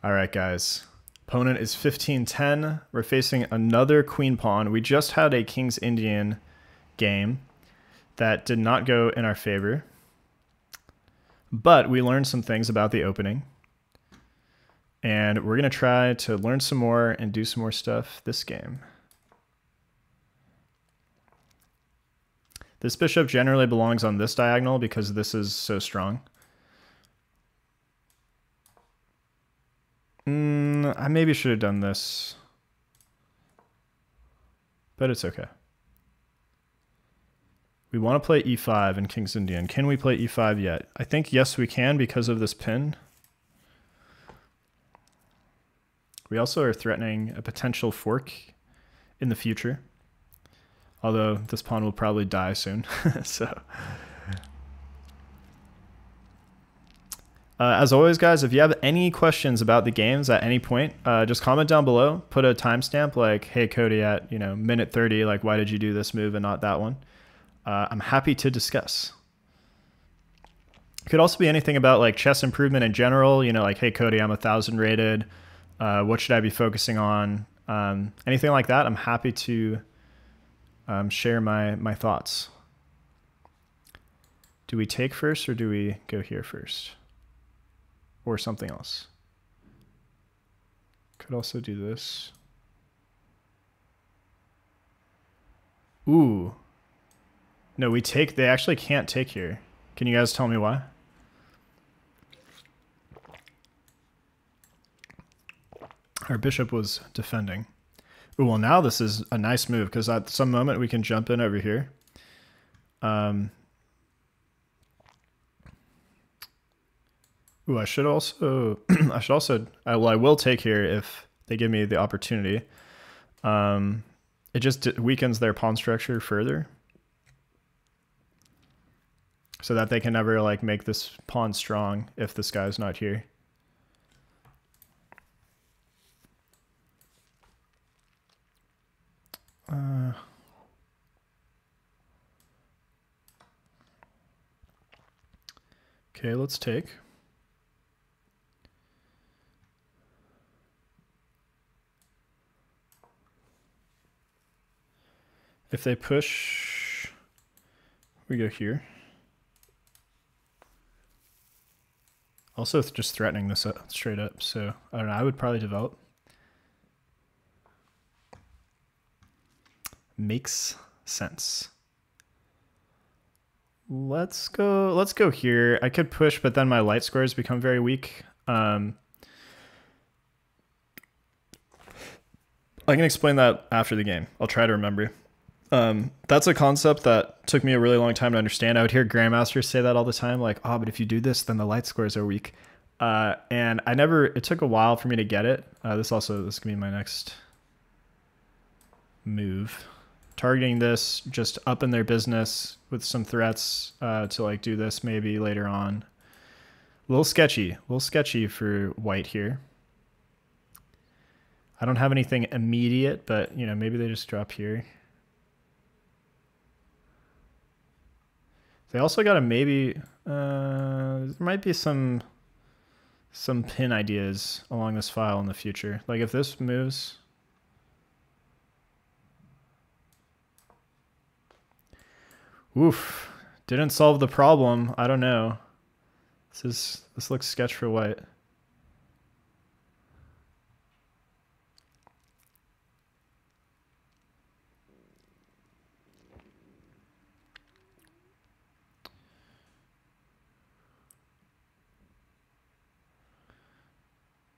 All right, guys. Opponent is 15-10. We're facing another queen pawn. We just had a King's Indian game that did not go in our favor, but we learned some things about the opening. And we're going to try to learn some more and do some more stuff this game. This bishop generally belongs on this diagonal because this is so strong. I maybe should have done this, but it's okay. We want to play e5 in King's Indian. Can we play e5 yet? I think yes we can because of this pin. We also are threatening a potential fork in the future, although this pawn will probably die soon. So, as always, guys, if you have any questions about the games at any point, just comment down below. Put a timestamp like, "Hey Cody, at minute 30, like why did you do this move and not that one?" I'm happy to discuss. It could also be anything about like chess improvement in general. Like, "Hey Cody, I'm 1,000 rated. What should I be focusing on?" Anything like that. I'm happy to share my thoughts. Do we take first or do we go here first? Or something else? Could also do this. Ooh. No, we take. They actually can't take here. Can you guys tell me why? Our bishop was defending. Ooh, well, now this is a nice move because at some moment we can jump in over here. Ooh, I should also. I will take here if they give me the opportunity. It just weakens their pawn structure further, so that they can never like make this pawn strong if this guy's not here. Okay, let's take. If they push, we go here. Also just threatening this up, straight up, so I don't know, I would probably develop. Makes sense. Let's go here. I could push, but then my light squares become very weak. I can explain that after the game. I'll try to remember. That's a concept that took me a really long time to understand. I would hear grandmasters say that all the time, like, "Oh, but if you do this, then the light squares are weak." And it took a while for me to get it. This can be my next move. Targeting this, just up in their business with some threats to like do this maybe later on. A little sketchy for white here. I don't have anything immediate, but maybe they just drop here. They also got to maybe, there might be some pin ideas along this file in the future. Like if this moves. Oof, didn't solve the problem. I don't know. This looks sketch for white.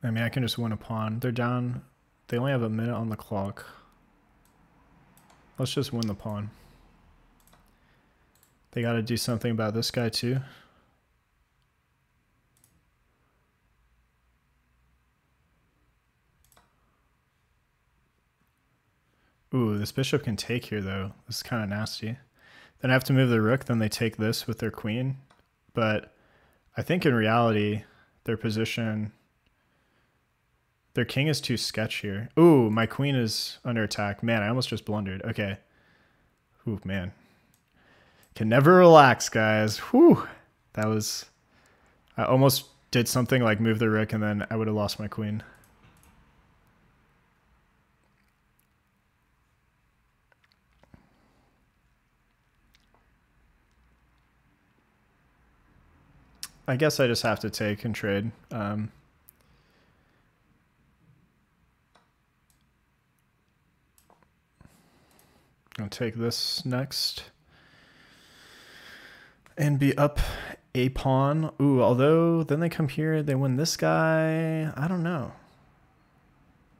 I mean, I can just win a pawn. They're down. They only have a minute on the clock. Let's just win the pawn. They got to do something about this guy too. Ooh, this bishop can take here though. This is kind of nasty. Then I have to move the rook, then they take this with their queen. But I think in reality, their position... Their king is too sketch here. Ooh, my queen is under attack. Man, I almost just blundered. Okay. Ooh, man. Can never relax, guys. Whew. That was... I almost did something like move the rook, and then I would have lost my queen. I guess I just have to take and trade. I'll take this next. And be up a pawn. Ooh, although then they come here, they win this guy. I don't know.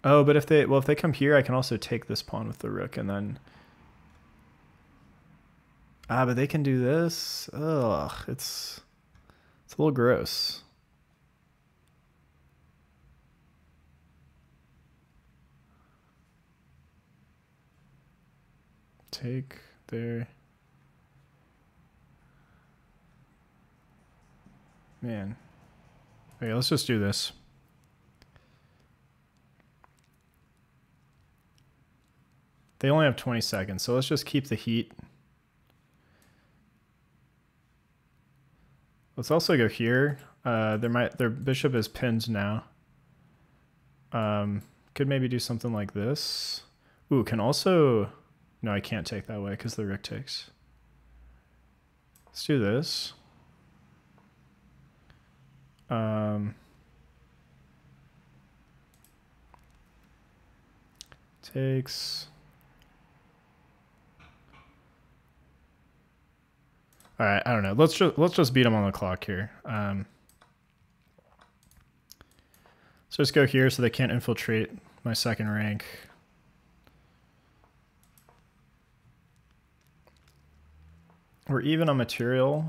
Oh, but if they come here, I can also take this pawn with the rook and then... Ah, but they can do this. Ugh, it's a little gross. Take there. Man. Okay, let's just do this. They only have 20 seconds, so let's just keep the heat. Let's also go here. Their bishop is pinned now. Could maybe do something like this. Ooh, can also... No, I can't take that way because the rook takes. Let's do this. Takes. All right, I don't know. Let's just beat him on the clock here. So just go here so they can't infiltrate my second rank. We're even on material.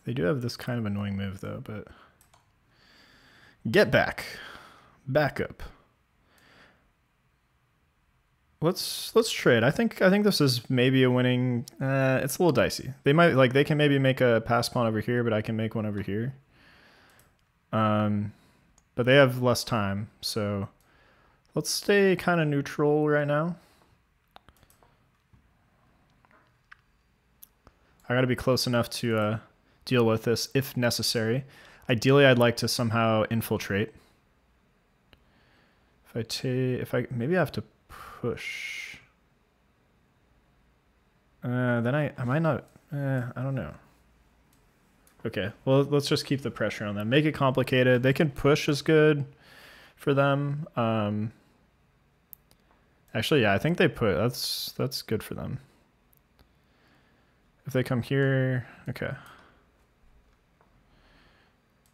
They do have this kind of annoying move though, but get back, back up. Let's trade. I think this is maybe a winning. It's a little dicey. They can maybe make a pass pawn over here, but I can make one over here. But they have less time, so let's stay kind of neutral right now. I got to be close enough to deal with this if necessary. Ideally, I'd like to somehow infiltrate. Maybe I have to push. Then I might not. I don't know. Okay, well, let's just keep the pressure on them. Make it complicated. They can push is good for them. Actually, yeah, I think they put. That's good for them. If they come here, okay.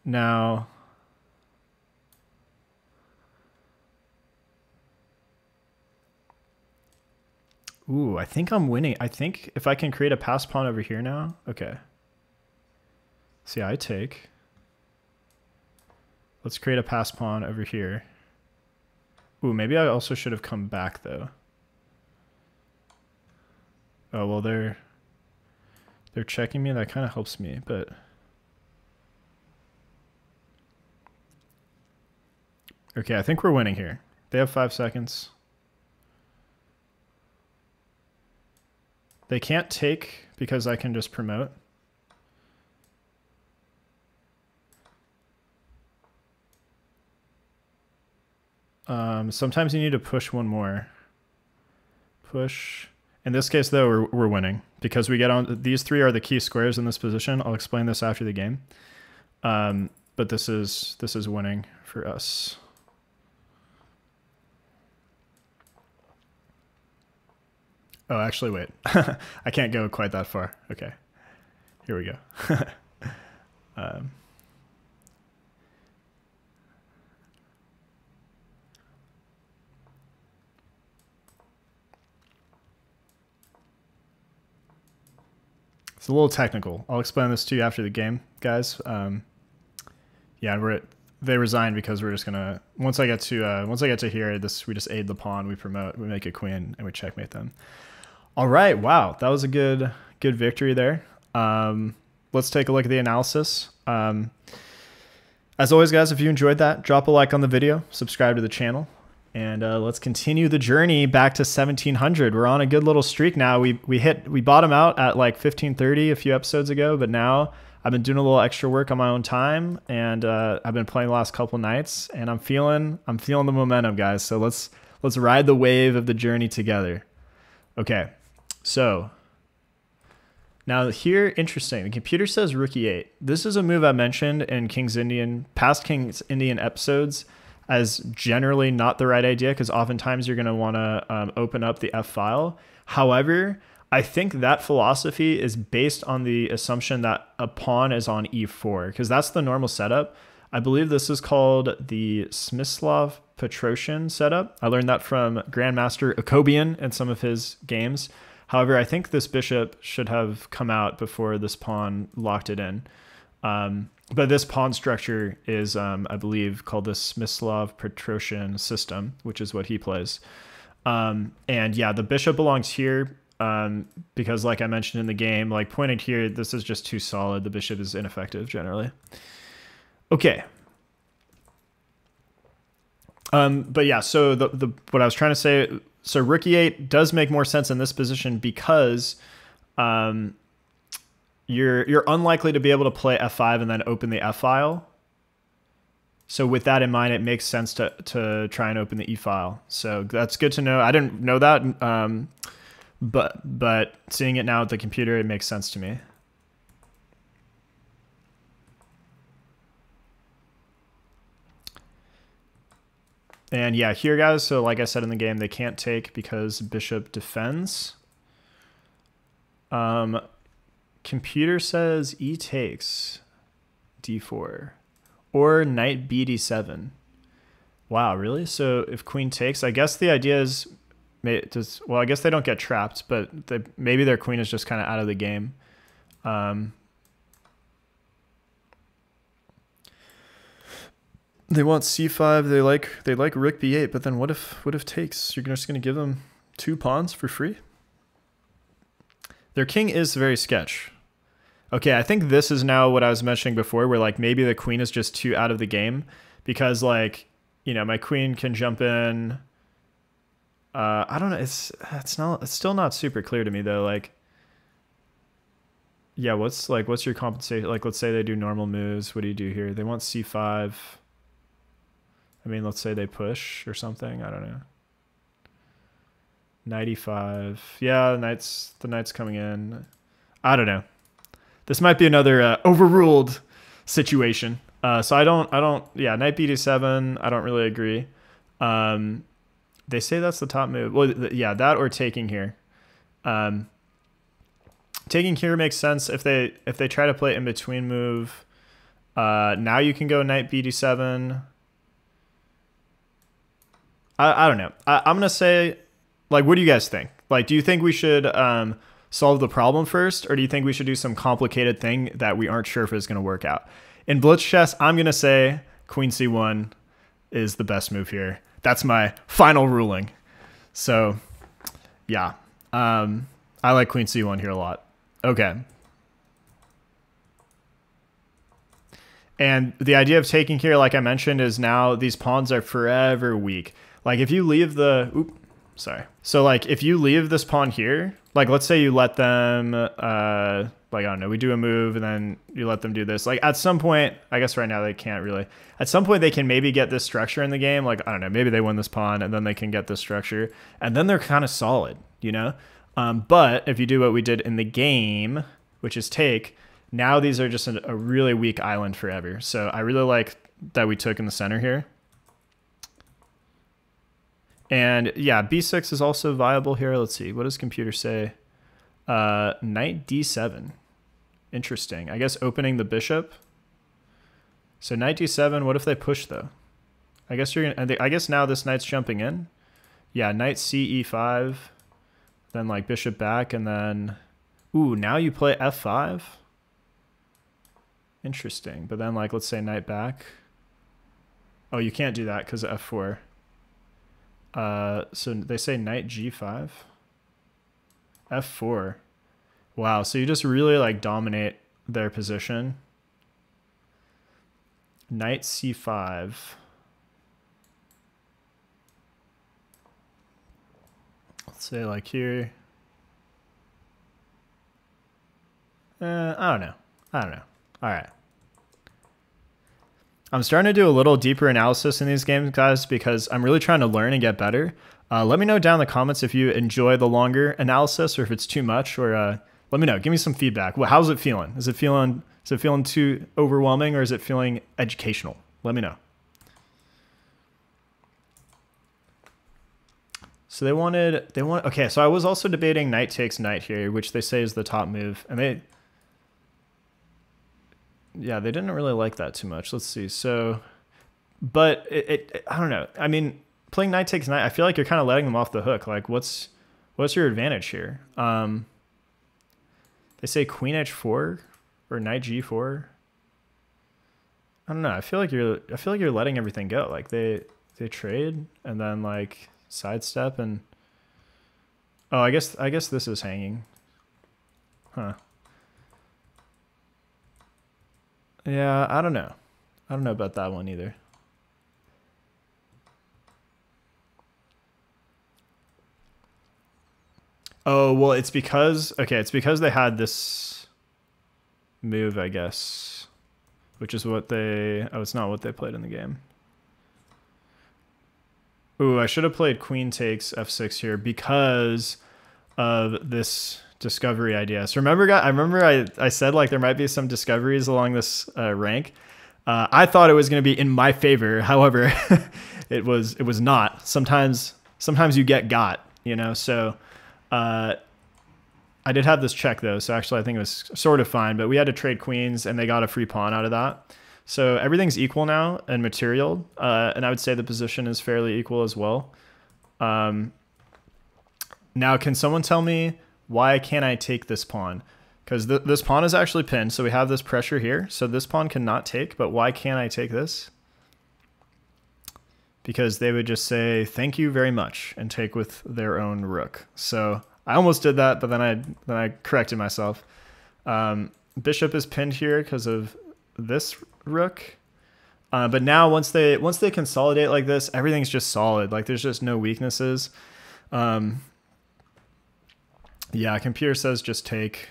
Now, ooh, I think I'm winning. I think if I can create a pass pawn over here now, okay. See, I take. Let's create a pass pawn over here. Ooh, maybe I also should have come back though. Oh, well, they're checking me. That kind of helps me, but. Okay, I think we're winning here. They have 5 seconds. They can't take because I can just promote. Sometimes you need to push one more. Push. In this case, though, we're winning because we get on. These three are the key squares in this position. I'll explain this after the game. But this is winning for us. Oh, actually, wait. I can't go quite that far. Okay. Here we go. It's a little technical. I'll explain this to you after the game, guys. Yeah, they resigned because we're just gonna once I get to here, we just aid the pawn, we promote, we make a queen, and we checkmate them. All right, wow, that was a good victory there. Let's take a look at the analysis. As always, guys, if you enjoyed that, drop a like on the video, subscribe to the channel. And let's continue the journey back to 1700. We're on a good little streak now. We bottom out at like 1530 a few episodes ago, but now I've been doing a little extra work on my own time, and I've been playing the last couple nights, and I'm feeling the momentum, guys. So let's ride the wave of the journey together. Okay, so now here, interesting. The computer says rook e8. This is a move I mentioned in past King's Indian episodes as generally not the right idea, because oftentimes you're going to want to open up the F file. However, I think that philosophy is based on the assumption that a pawn is on e4, because that's the normal setup. I believe this is called the Smyslov-Petrosian setup. I learned that from Grandmaster Akobian in some of his games. However, I think this bishop should have come out before this pawn locked it in. But this pawn structure is, I believe, called the Smyslov-Petrosian system, which is what he plays. And yeah, the bishop belongs here because, like I mentioned in the game, like pointed here, this is just too solid. The bishop is ineffective generally. Okay. But yeah, so what I was trying to say, so rook e8 does make more sense in this position because you're unlikely to be able to play f5 and then open the f file. So with that in mind, it makes sense to try and open the e file. So that's good to know. I didn't know that, but seeing it now at the computer, it makes sense to me. And yeah, here, guys, so like I said in the game, they can't take because bishop defends. Computer says e takes d4 or knight bd7. Wow, really? So if queen takes, I guess the idea is, well, I guess they don't get trapped, but maybe their queen is just kind of out of the game. They want c5. They like rook b8, but then what if takes? You're just going to give them 2 pawns for free? Their king is very sketch. Okay, I think this is now what I was mentioning before, where like maybe the queen is just too out of the game because, like, you know, my queen can jump in. I don't know. It's still not super clear to me though. Like, yeah, what's your compensation? Like, let's say they do normal moves. What do you do here? They want c5. I mean, let's say they push or something. I don't know. Knight e5. Yeah, the knight's coming in. I don't know. This might be another overruled situation. So I don't. Yeah, knight bd7. I don't really agree. They say that's the top move. Well, yeah, that or taking here. Taking here makes sense if they try to play in between move. Now you can go knight bd7. I don't know. I'm gonna say, like, what do you guys think? Like, do you think we should solve the problem first, or do you think we should do some complicated thing that we aren't sure if it's going to work out? In blitz chess, I'm going to say queen c1 is the best move here. That's my final ruling. So, yeah. I like queen c1 here a lot. Okay. And the idea of taking here, like I mentioned, is now these pawns are forever weak. Like, if you leave the... Sorry. So, like, if you leave this pawn here, like, let's say you let them, like, I don't know, we do a move and then you let them do this. Like, at some point, I guess right now they can't really. At some point, they can maybe get this structure in the game. Like, I don't know, maybe they win this pawn and then they can get this structure. And then they're kind of solid, you know? But if you do what we did in the game, which is take, now these are just a really weak island forever. So I really like that we took in the center here. And yeah, b6 is also viable here. Let's see. What does computer say? Knight d7. Interesting. I guess opening the bishop. So knight d7. What if they push though? I guess you're gonna. I guess now this knight's jumping in. Yeah, knight c e5. Then like bishop back, and then ooh, now you play f5. Interesting. But then like let's say knight back. Oh, you can't do that because of f4. So they say knight g5, f4. Wow, so you just really like dominate their position. Knight c5. say like here. I don't know. All right. I'm starting to do a little deeper analysis in these games, guys, because I'm really trying to learn and get better. Let me know down in the comments if you enjoy the longer analysis or if it's too much, or let me know. Give me some feedback. Well, how's it feeling? Is it feeling too overwhelming, or is it feeling educational? Let me know. So they want, okay, so I was also debating knight takes knight here, which they say is the top move. And yeah, they didn't really like that too much. Let's see. So, but I don't know. I mean, playing knight takes knight, I feel like you're kind of letting them off the hook. Like, what's your advantage here? They say queen h4 or knight g4. I don't know. I feel like you're letting everything go. Like they trade and then like sidestep and oh, I guess this is hanging. Huh. Yeah, I don't know. I don't know about that one either. Oh, well, it's because they had this move, I guess, which is what it's not what they played in the game. Ooh, I should have played queen takes f6 here because of this discovery idea. So I said like there might be some discoveries along this rank. I thought it was going to be in my favor. However, it was not. Sometimes you get got, you know. So I did have this check though. So actually I think it was sort of fine, but we had to trade queens and they got a free pawn out of that. So everything's equal now and material. And I would say the position is fairly equal as well. Now, can someone tell me why can't I take this pawn? Because this pawn is actually pinned. So we have this pressure here. So this pawn cannot take, but why can't I take this? Because they would just say, thank you very much and take with their own rook. So I almost did that, but then I corrected myself. Bishop is pinned here because of this rook. But now once they consolidate like this, everything's just solid. Like there's just no weaknesses. Yeah, computer says just take.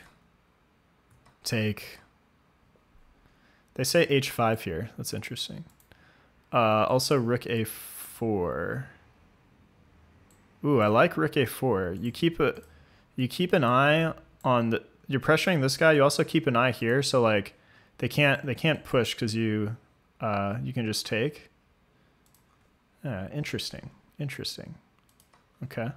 They say h5 here. That's interesting. Also rook a4. Ooh, I like rook a4. You keep an eye on you're pressuring this guy. You also keep an eye here. So like they can't push because you can just take. Interesting. Okay.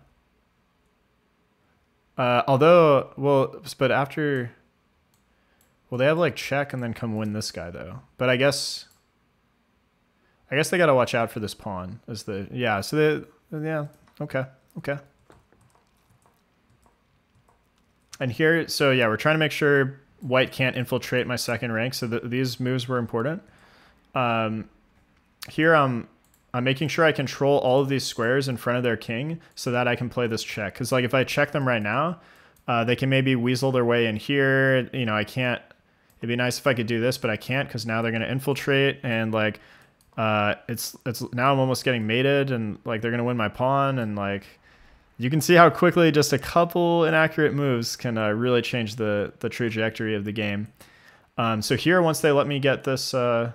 Although, but after, they have like check and then come win this guy though. But I guess they got to watch out for this pawn okay. And here, so yeah, we're trying to make sure white can't infiltrate my second rank. So these moves were important. Here I'm making sure I control all of these squares in front of their king so that I can play this check. Because like if I check them right now, they can maybe weasel their way in here. You know, I can't. It'd be nice if I could do this, but I can't because now they're going to infiltrate and like it's now I'm almost getting mated and like they're going to win my pawn and like you can see how quickly just a couple inaccurate moves can really change the trajectory of the game. So here, once they let me get this, I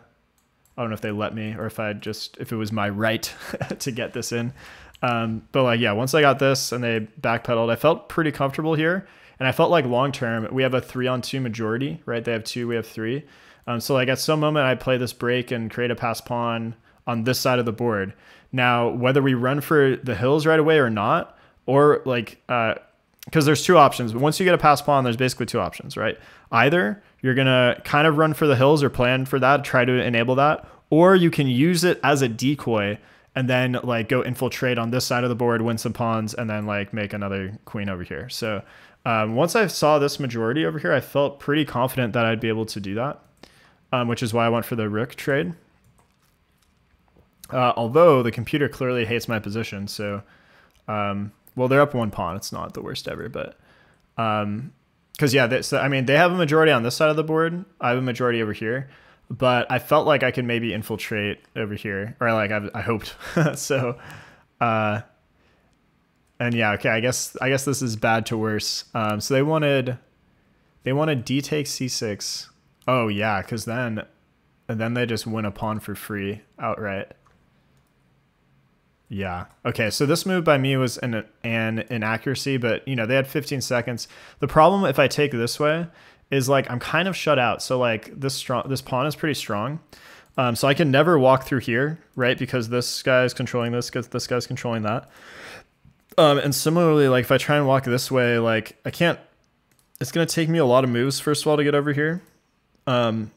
don't know if they let me or if it was my right to get this in. But like, yeah, once I got this and they backpedaled, I felt pretty comfortable here. And I felt like long-term, we have a 3-on-2 majority, right? They have 2, we have 3. So like at some moment I play this break and create a pass pawn on this side of the board. Now, whether we run for the hills right away or not, or like, because there's 2 options. Once you get a pass pawn, there's basically 2 options, right? Either you're going to kind of run for the hills or plan for that, try to enable that, or you can use it as a decoy and then like go infiltrate on this side of the board, win some pawns, and then like make another queen over here. So once I saw this majority over here, I felt pretty confident that I'd be able to do that, which is why I went for the rook trade. Although the computer clearly hates my position. So, well, they're up 1 pawn. It's not the worst ever, but because yeah, they have a majority on this side of the board. I have a majority over here. But I felt like I could maybe infiltrate over here, or like I hoped. So And yeah, okay, I guess this is bad to worse. So they wanted d take c6. Oh yeah, because then they just win a pawn for free outright. Yeah. Okay, so this move by me was an inaccuracy, but you know, they had 15 seconds. The problem if I take this way is like I'm kind of shut out. So like this pawn is pretty strong. So I can never walk through here, right? Because this guy's controlling this guy's controlling that. And similarly, like if I try and walk this way, like I can't, it's going to take me a lot of moves first of all to get over here. Well,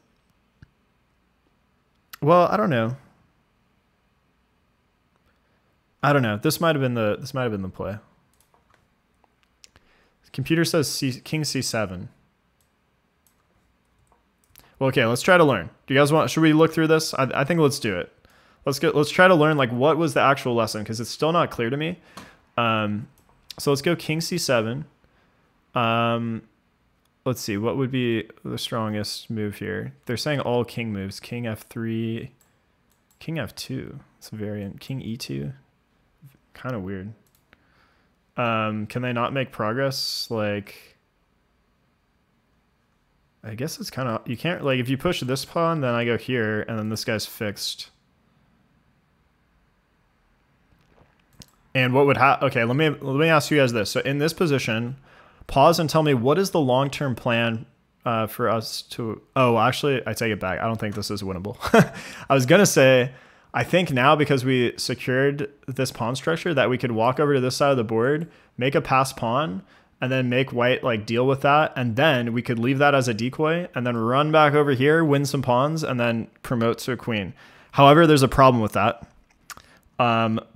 I don't know. This might have been the play. The computer says king c7. Well, okay, let's try to learn. Do you guys want? Should we look through this? I think let's do it. Let's try to learn like what was the actual lesson because it's still not clear to me. So let's go king c7. Let's see what would be the strongest move here. They're saying all king moves. King f3, king f2. It's a variant. King e2. Kind of weird. Can they not make progress? Like, I guess it's kind of, you can't, like, if you push this pawn, then I go here, and then this guy's fixed. And what would happen? Okay, let me ask you guys this. So in this position, pause and tell me what is the long-term plan for us to, oh, actually, I take it back. I don't think this is winnable. I was going to say, I think now because we secured this pawn structure that we could walk over to this side of the board, make a pass pawn, and then make white like deal with that. And then we could leave that as a decoy and then run back over here, win some pawns, and then promote to a queen. However, there's a problem with that.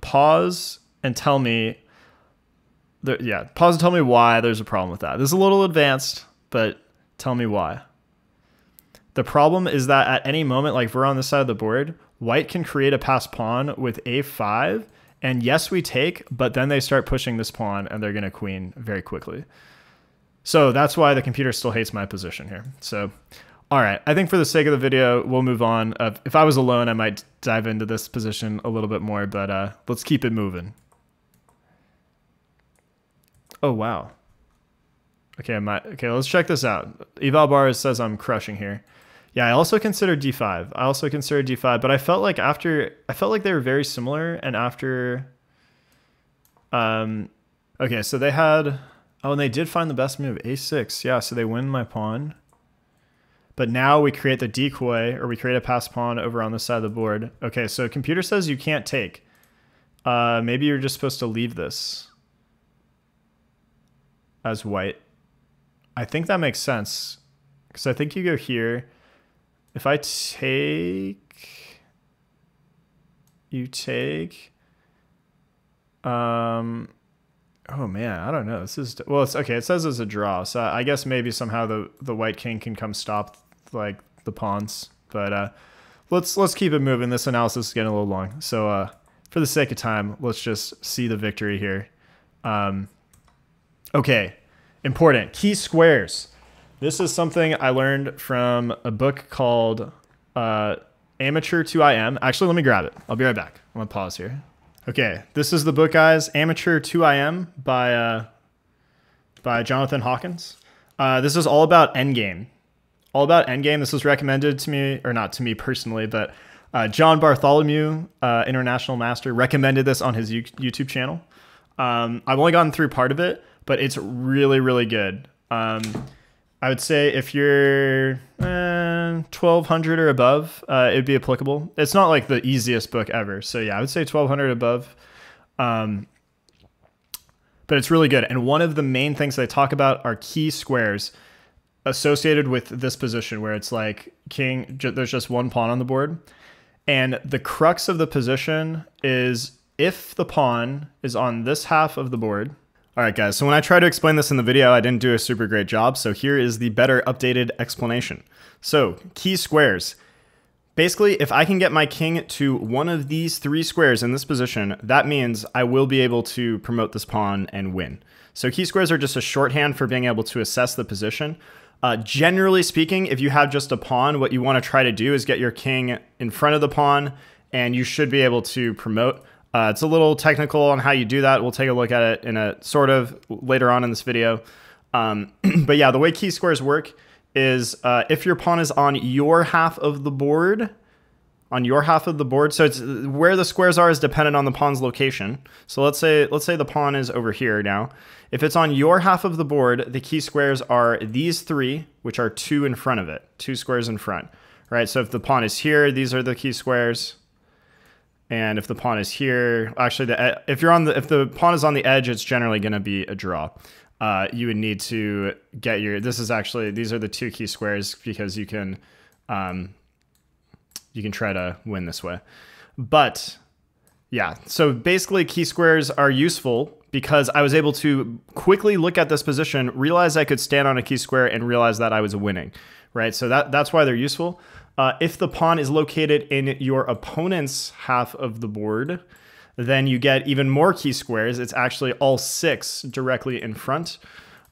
Pause and tell me, pause and tell me why there's a problem with that. This is a little advanced, but tell me why. The problem is that at any moment, like if we're on this side of the board, white can create a pass pawn with a5, and yes, we take, but then they start pushing this pawn, and they're going to queen very quickly. So that's why the computer still hates my position here. So, all right, I think for the sake of the video, we'll move on. If I was alone, I might dive into this position a little bit more, but let's keep it moving. Oh, wow. Okay, let's check this out. Eval Bar says I'm crushing here. Yeah, I also considered d5. But I felt like they were very similar. And after, okay, so they had, oh, and they did find the best move, a6. Yeah, so they win my pawn. But now we create the decoy, or we create a pass pawn over on this side of the board. Okay, so computer says you can't take. Maybe you're just supposed to leave this as white. I think that makes sense because I think you go here. If I take, you take, oh man, I don't know. This is, well, it's okay. It says it's a draw. So I guess maybe somehow the white king can come stop like the pawns, but, let's keep it moving. This analysis is getting a little long. So, for the sake of time, let's just see the victory here. Okay. Important. Key squares. This is something I learned from a book called Amateur 2IM. Actually, let me grab it. I'll be right back. I'm going to pause here. Okay, this is the book, guys. Amateur 2IM by Jonathan Hawkins. This is all about endgame. This was recommended to me, or not to me personally, but John Bartholomew, International Master, recommended this on his YouTube channel. I've only gotten through part of it, but it's really, really good. I would say if you're 1200 or above, it'd be applicable. It's not like the easiest book ever. So yeah, I would say 1200 above. But it's really good. And one of the main things they talk about are key squares associated with this position where it's like king, there's just one pawn on the board. And the crux of the position is if the pawn is on this half of the board. All right, guys, so when I tried to explain this in the video, I didn't do a super great job. So here is the better updated explanation. So key squares. Basically, if I can get my king to one of these three squares in this position, that means I will be able to promote this pawn and win. So key squares are just a shorthand for being able to assess the position. Generally speaking, if you have just a pawn, what you want to try to do is get your king in front of the pawn, and you should be able to promote. It's a little technical on how you do that. We'll take a look at it in a sort of later on in this video. But yeah, the way key squares work is if your pawn is on your half of the board, so it's where the squares are is dependent on the pawn's location. So let's say the pawn is over here now. If it's on your half of the board, the key squares are these three, which are 2 in front of it, 2 squares in front, right? So if the pawn is here, these are the key squares. And if the pawn is here, actually, if the pawn is on the edge, it's generally going to be a draw. You would need to get these are the 2 key squares because you can try to win this way. But yeah, so basically key squares are useful because I was able to quickly look at this position, realize I could stand on a key square, and realize that I was winning, right? So that's why they're useful. If the pawn is located in your opponent's half of the board, then you get even more key squares. It's actually all 6 directly in front.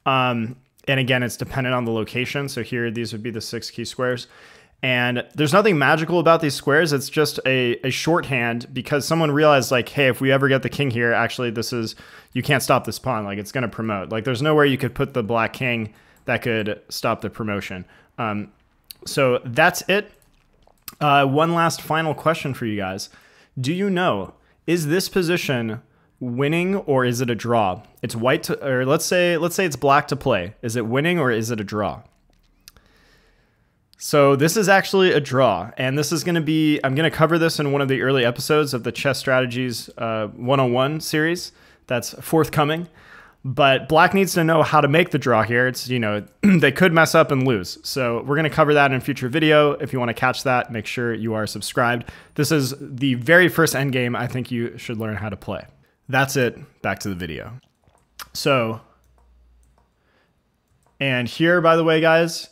And again, it's dependent on the location. So here, these would be the 6 key squares. And there's nothing magical about these squares. It's just a shorthand because someone realized like, hey, if we ever get the king here, actually you can't stop this pawn. Like it's going to promote. Like there's nowhere you could put the black king that could stop the promotion. So that's it. One last final question for you guys. Do you know, is this position winning or is it a draw? It's white or let's say it's black to play. Is it winning or is it a draw? So this is actually a draw, and this is going to be, I'm going to cover this in one of the early episodes of the Chess Strategies 101 series that's forthcoming. But black needs to know how to make the draw here. It's, they could mess up and lose. So we're going to cover that in a future video. If you want to catch that, make sure you are subscribed. This is the very first endgame I think you should learn how to play. That's it. Back to the video. So, and here, by the way, guys,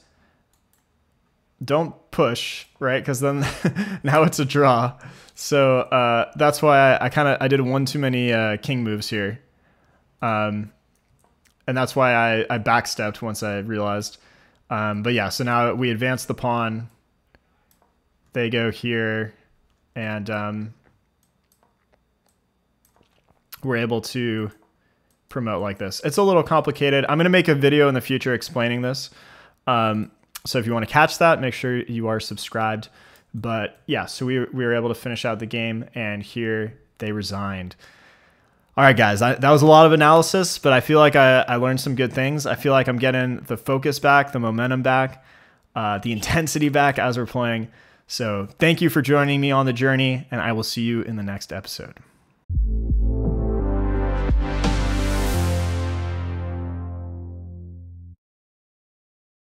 don't push, right? Because then now it's a draw. So that's why I did one too many king moves here. And that's why I backstepped once I realized. But yeah, so now we advance the pawn. They go here, and we're able to promote like this. It's a little complicated. I'm going to make a video in the future explaining this. So if you want to catch that, make sure you are subscribed. But yeah, so we were able to finish out the game, and here they resigned. All right, guys, that was a lot of analysis, but I feel like I learned some good things. I feel like I'm getting the focus back, the momentum back, the intensity back as we're playing. So thank you for joining me on the journey, and I will see you in the next episode.